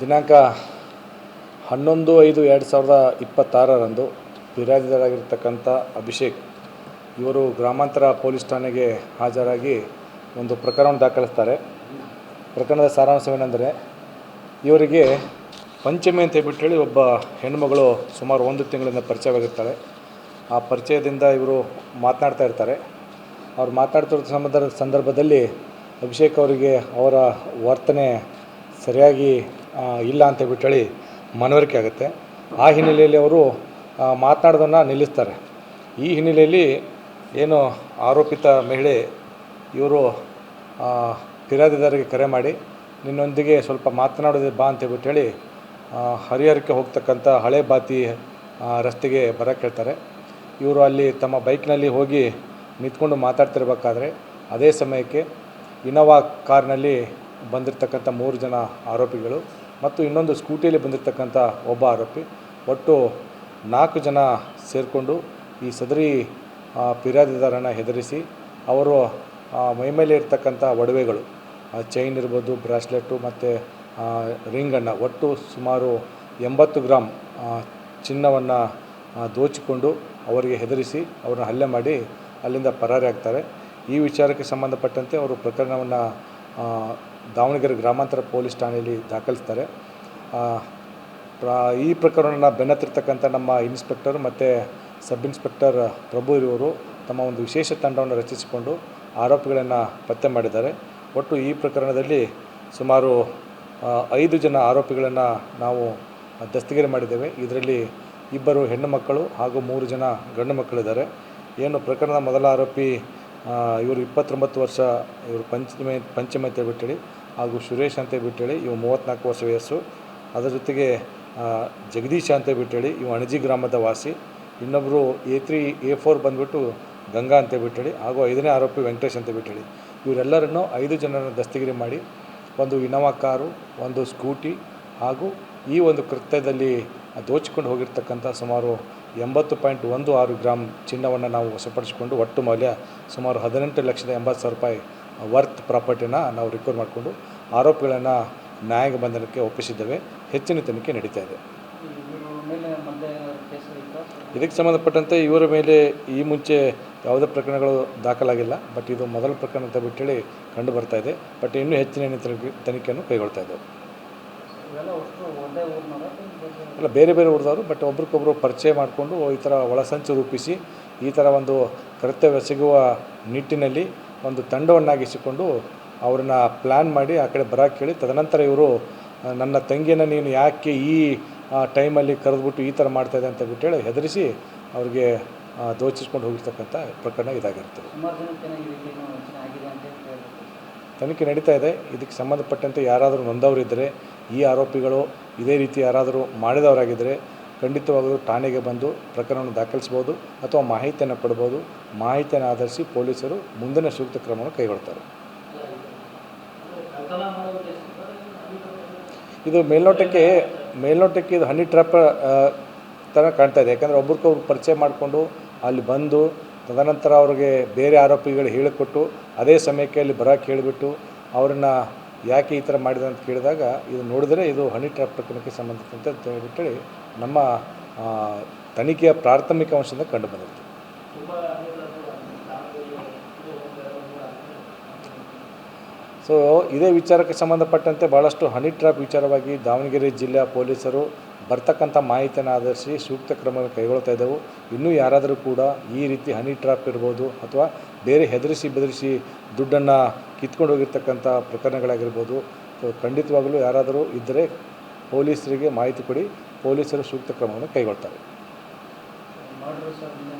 ದಿನಾಂಕ 11/5/2026 ಫಿರ್ಯಾದಿದಾರರಾಗಿರ್ತಕ್ಕಂಥ ಅಭಿಷೇಕ್ ಇವರು ಗ್ರಾಮಾಂತರ ಪೊಲೀಸ್ ಠಾಣೆಗೆ ಹಾಜರಾಗಿ ಒಂದು ಪ್ರಕರಣ ದಾಖಲಿಸ್ತಾರೆ. ಪ್ರಕರಣದ ಸಾರಾಂಶವೇನೆಂದರೆ, ಇವರಿಗೆ ಪಂಚಮಿ ಅಂತ ಹೇಳ್ಬಿಟ್ಟು ಒಬ್ಬ ಹೆಣ್ಣುಮಗಳು ಸುಮಾರು 1 ತಿಂಗಳಿಂದ ಪರಿಚಯವಾಗಿರ್ತಾಳೆ. ಆ ಪರಿಚಯದಿಂದ ಇವರು ಮಾತನಾಡ್ತಾ ಇರ್ತಾರೆ. ಅವ್ರು ಮಾತನಾಡ್ತಿರೋ ಸಂದರ್ಭದಲ್ಲಿ ಅಭಿಷೇಕ್ ಅವರಿಗೆ ಅವರ ವರ್ತನೆ ಸರಿಯಾಗಿ ಇಲ್ಲ ಅಂತ ಹೇಳ್ಬಿಟ್ಟು ಮನವರಿಕೆ ಆಗುತ್ತೆ. ಆ ಹಿನ್ನೆಲೆಯಲ್ಲಿ ಅವರು ಮಾತನಾಡೋದನ್ನು ನಿಲ್ಲಿಸ್ತಾರೆ. ಈ ಹಿನ್ನೆಲೆಯಲ್ಲಿ ಏನು ಆರೋಪಿತ ಮಹಿಳೆ ಇವರು ಫಿರ್ಯಾದಿದಾರರಿಗೆ ಕರೆ ಮಾಡಿ, ನಿನ್ನೊಂದಿಗೆ ಸ್ವಲ್ಪ ಮಾತನಾಡೋದು ಬಾ ಅಂತ ಹೇಳ್ಬಿಟ್ಟು ಹರಿಹರಕ್ಕೆ ಹೋಗ್ತಕ್ಕಂಥ ಹಳೆ ಬಾತಿ ರಸ್ತೆಗೆ ಬರೋಕ್ಕೆ ಹೇಳ್ತಾರೆ. ಇವರು ಅಲ್ಲಿ ತಮ್ಮ ಬೈಕ್ನಲ್ಲಿ ಹೋಗಿ ನಿಂತ್ಕೊಂಡು ಮಾತಾಡ್ತಿರ್ಬೇಕಾದ್ರೆ ಅದೇ ಸಮಯಕ್ಕೆ ಇನೋವಾ ಕಾರ್ನಲ್ಲಿ ಬಂದಿರತಕ್ಕಂಥ 3 ಜನ ಆರೋಪಿಗಳು ಮತ್ತು ಇನ್ನೊಂದು ಸ್ಕೂಟಿಯಲ್ಲಿ ಬಂದಿರತಕ್ಕಂಥ ಒಬ್ಬ ಆರೋಪಿ, ಒಟ್ಟು 4 ಜನ ಸೇರಿಕೊಂಡು ಈ ಸದರಿ ಫಿರ್ಯಾದಿದಾರನ ಹೆದರಿಸಿ ಅವರು ಮೈಮೇಲೆ ಇರ್ತಕ್ಕಂಥ ಒಡವೆಗಳು, ಚೈನ್ ಇರ್ಬೋದು, ಬ್ರಾಸ್ಲೆಟು ಮತ್ತು ರಿಂಗನ್ನು, ಒಟ್ಟು ಸುಮಾರು 80 ಗ್ರಾಮ್ ಚಿನ್ನವನ್ನು ದೋಚಿಕೊಂಡು ಅವರಿಗೆ ಹೆದರಿಸಿ ಅವ್ರನ್ನ ಹಲ್ಲೆ ಮಾಡಿ ಅಲ್ಲಿಂದ ಪರಾರಿ ಆಗ್ತಾರೆ. ಈ ವಿಚಾರಕ್ಕೆ ಸಂಬಂಧಪಟ್ಟಂತೆ ಅವರು ಪ್ರಕರಣವನ್ನು ದಾವಣಗೆರೆ ಗ್ರಾಮಾಂತರ ಪೊಲೀಸ್ ಠಾಣೆಯಲ್ಲಿ ದಾಖಲಿಸ್ತಾರೆ. ಈ ಪ್ರಕರಣವನ್ನು ಬೆನ್ನತ್ತಿರ್ತಕ್ಕಂಥ ನಮ್ಮ ಇನ್ಸ್ಪೆಕ್ಟರ್ ಮತ್ತು ಸಬ್ ಇನ್ಸ್ಪೆಕ್ಟರ್ ಪ್ರಭು ಇವರು ತಮ್ಮ ಒಂದು ವಿಶೇಷ ತಂಡವನ್ನು ರಚಿಸಿಕೊಂಡು ಆರೋಪಿಗಳನ್ನು ಪತ್ತೆ ಮಾಡಿದ್ದಾರೆ. ಒಟ್ಟು ಈ ಪ್ರಕರಣದಲ್ಲಿ ಸುಮಾರು 5 ಜನ ಆರೋಪಿಗಳನ್ನು ನಾವು ದಸ್ತಗಿರಿ ಮಾಡಿದ್ದೇವೆ. ಇದರಲ್ಲಿ 2 ಹೆಣ್ಣು ಮಕ್ಕಳು ಹಾಗೂ 3 ಜನ ಗಂಡು ಮಕ್ಕಳಿದ್ದಾರೆ. ಏನು ಪ್ರಕರಣದ ಮೊದಲ ಆರೋಪಿ ಇವರು 29 ವರ್ಷ, ಇವರು ಪಂಚಮಿ ಅಂತ ಹೇಳ್ಬಿಟ್ಟು, ಹಾಗೂ ಸುರೇಶ್ ಅಂತ ಹೇಳ್ಬಿಟ್ಟು ಇವು 34 ವರ್ಷ ವಯಸ್ಸು. ಅದರ ಜೊತೆಗೆ ಜಗದೀಶ ಅಂತ ಹೇಳ್ಬಿಟ್ಟು ಇವು ಅಣಜಿ ಗ್ರಾಮದ ವಾಸಿ. ಇನ್ನೊಬ್ಬರು A3 A4 ಬಂದುಬಿಟ್ಟು ಗಂಗಾ ಅಂತ ಹೇಳ್ಬಿಟ್ಟು, ಹಾಗೂ 5ನೇ ಆರೋಪಿ ವೆಂಕಟೇಶ್ ಅಂತ ಹೇಳ್ಬಿಟ್ಟು ಇವರೆಲ್ಲರನ್ನು 5 ಜನರನ್ನು ದಸ್ತಗಿರಿ ಮಾಡಿ ಒಂದು ಇನೋವಾ ಕಾರು, ಒಂದು ಸ್ಕೂಟಿ ಹಾಗೂ ಈ ಒಂದು ಕೃತ್ಯದಲ್ಲಿ ದೋಚಿಕೊಂಡು ಹೋಗಿರ್ತಕ್ಕಂಥ ಸುಮಾರು 80.16 ಗ್ರಾಮ್ ಚಿನ್ನವನ್ನು ನಾವು ವಶಪಡಿಸಿಕೊಂಡು ಒಟ್ಟು ಮೌಲ್ಯ ಸುಮಾರು 18,80,000 ರೂಪಾಯಿ ವರ್ತ್ ಪ್ರಾಪರ್ಟಿನ ನಾವು ರಿಕವರ್ ಮಾಡಿಕೊಂಡು ಆರೋಪಿಗಳನ್ನು ನ್ಯಾಯಾಂಗ ಬಂಧನಕ್ಕೆ ಒಪ್ಪಿಸಿದ್ದೇವೆ. ಹೆಚ್ಚಿನ ತನಿಖೆ ನಡೀತಾ ಇದೆ. ಇದಕ್ಕೆ ಸಂಬಂಧಪಟ್ಟಂತೆ ಇವರ ಮೇಲೆ ಈ ಮುಂಚೆ ಯಾವುದೇ ಪ್ರಕರಣಗಳು ದಾಖಲಾಗಿಲ್ಲ. ಬಟ್ ಇದು ಮೊದಲ ಪ್ರಕರಣ ಅಂತ ಬಿಟ್ಟು ಕಂಡು ಬರ್ತಾ ಇದೆ. ಬಟ್ ಇನ್ನೂ ಹೆಚ್ಚಿನ ತನಿಖೆಯನ್ನು ಕೈಗೊಳ್ತಾ ಇದ್ದೇವೆ. ಅಲ್ಲ, ಬೇರೆ ಬೇರೆ ಊರದವರು, ಬಟ್ ಒಬ್ರಿಗೊಬ್ಬರು ಪರಿಚಯ ಮಾಡಿಕೊಂಡು ಈ ಥರ ಒಳಸಂಚು ರೂಪಿಸಿ ಈ ಥರ ಒಂದು ಕರ್ತವ್ಯ ನಿಟ್ಟಿನಲ್ಲಿ ಒಂದು ತಂಡವನ್ನಾಗಿಸಿಕೊಂಡು ಅವ್ರನ್ನ ಪ್ಲ್ಯಾನ್ ಮಾಡಿ ಆ ಕಡೆ ಬರೋಕ್ಕೆ ಹೇಳಿ, ತದನಂತರ ಇವರು ನನ್ನ ತಂಗಿಯನ್ನು ನೀನು ಯಾಕೆ ಈ ಟೈಮಲ್ಲಿ ಕರೆದ್ಬಿಟ್ಟು ಈ ಥರ ಮಾಡ್ತಾಯಿದೆ ಅಂತ ಬಿಟ್ಟು ಹೆದರಿಸಿ ಅವ್ರಿಗೆ ದೋಚಿಸ್ಕೊಂಡು ಹೋಗಿರ್ತಕ್ಕಂಥ ಪ್ರಕರಣ ಇದಾಗಿರ್ತದೆ. ತನಿಖೆ ನಡೀತಾ ಇದೆ. ಇದಕ್ಕೆ ಸಂಬಂಧಪಟ್ಟಂತೆ ಯಾರಾದರೂ ನೊಂದವರಿದ್ದರೆ, ಈ ಆರೋಪಿಗಳು ಇದೇ ರೀತಿ ಯಾರಾದರೂ ಮಾಡಿದವರಾಗಿದ್ದರೆ ಖಂಡಿತವಾಗಲೂ ಠಾಣೆಗೆ ಬಂದು ಪ್ರಕರಣವನ್ನು ದಾಖಲಿಸ್ಬೋದು ಅಥವಾ ಮಾಹಿತಿಯನ್ನು ಕೊಡ್ಬೋದು. ಮಾಹಿತಿಯನ್ನು ಆಧರಿಸಿ ಪೊಲೀಸರು ಮುಂದಿನ ಸೂಕ್ತ ಕ್ರಮವನ್ನು ಕೈಗೊಳ್ತಾರೆ. ಇದು ಮೇಲ್ನೋಟಕ್ಕೆ ಇದು ಹನಿ ಟ್ರ್ಯಾಪ್ ಥರ ಕಾಣ್ತಾ ಇದೆ. ಯಾಕಂದರೆ ಒಬ್ರಿಗೊಬ್ರು ಪರಿಚಯ ಮಾಡಿಕೊಂಡು ಅಲ್ಲಿ ಬಂದು ತದನಂತರ ಅವ್ರಿಗೆ ಬೇರೆ ಆರೋಪಿಗಳು ಹೇಳಿಕೊಟ್ಟು ಅದೇ ಸಮಯಕ್ಕೆ ಅಲ್ಲಿ ಬರೋಕ್ಕೆ ಹೇಳಿಬಿಟ್ಟು ಅವ್ರನ್ನ ಯಾಕೆ ಈ ಥರ ಮಾಡಿದೆ ಅಂತ ಕೇಳಿದಾಗ ಇದು ನೋಡಿದರೆ ಇದು ಹನಿ ಟ್ರ್ಯಾಪ್ ಪ್ರಕರಣಕ್ಕೆ ಸಂಬಂಧಿಸಿದಂತೆ ಅಂತ ಹೇಳ್ಬಿಟ್ಟು ನಮ್ಮ ತನಿಖೆಯ ಪ್ರಾಥಮಿಕ ಅಂಶದಿಂದ ಕಂಡು ಬಂದಿತ್ತು. ಸೊ ಇದೇ ವಿಚಾರಕ್ಕೆ ಸಂಬಂಧಪಟ್ಟಂತೆ ಭಾಳಷ್ಟು ಹನಿ ಟ್ರ್ಯಾಪ್ ವಿಚಾರವಾಗಿ ದಾವಣಗೆರೆ ಜಿಲ್ಲೆಯ ಪೊಲೀಸರು ಬರ್ತಕ್ಕಂಥ ಮಾಹಿತಿಯನ್ನು ಆಧರಿಸಿ ಸೂಕ್ತ ಕ್ರಮವನ್ನು ಕೈಗೊಳ್ತಾ ಇದ್ದೆವು. ಇನ್ನೂ ಯಾರಾದರೂ ಕೂಡ ಈ ರೀತಿ ಹನಿ ಟ್ರ್ಯಾಪ್ ಇರ್ಬೋದು ಅಥವಾ ಬೇರೆ ಹೆದರಿಸಿ ಬೆದರಿಸಿ ದುಡ್ಡನ್ನು ಕಿತ್ಕೊಂಡು ಹೋಗಿರ್ತಕ್ಕಂಥ ಪ್ರಕರಣಗಳಾಗಿರ್ಬೋದು. ಸೊ ಖಂಡಿತವಾಗಲೂ ಯಾರಾದರೂ ಇದ್ದರೆ ಪೊಲೀಸರಿಗೆ ಮಾಹಿತಿ ಕೊಡಿ, ಪೊಲೀಸರು ಸೂಕ್ತ ಕ್ರಮವನ್ನು ಕೈಗೊಳ್ತಾರೆ.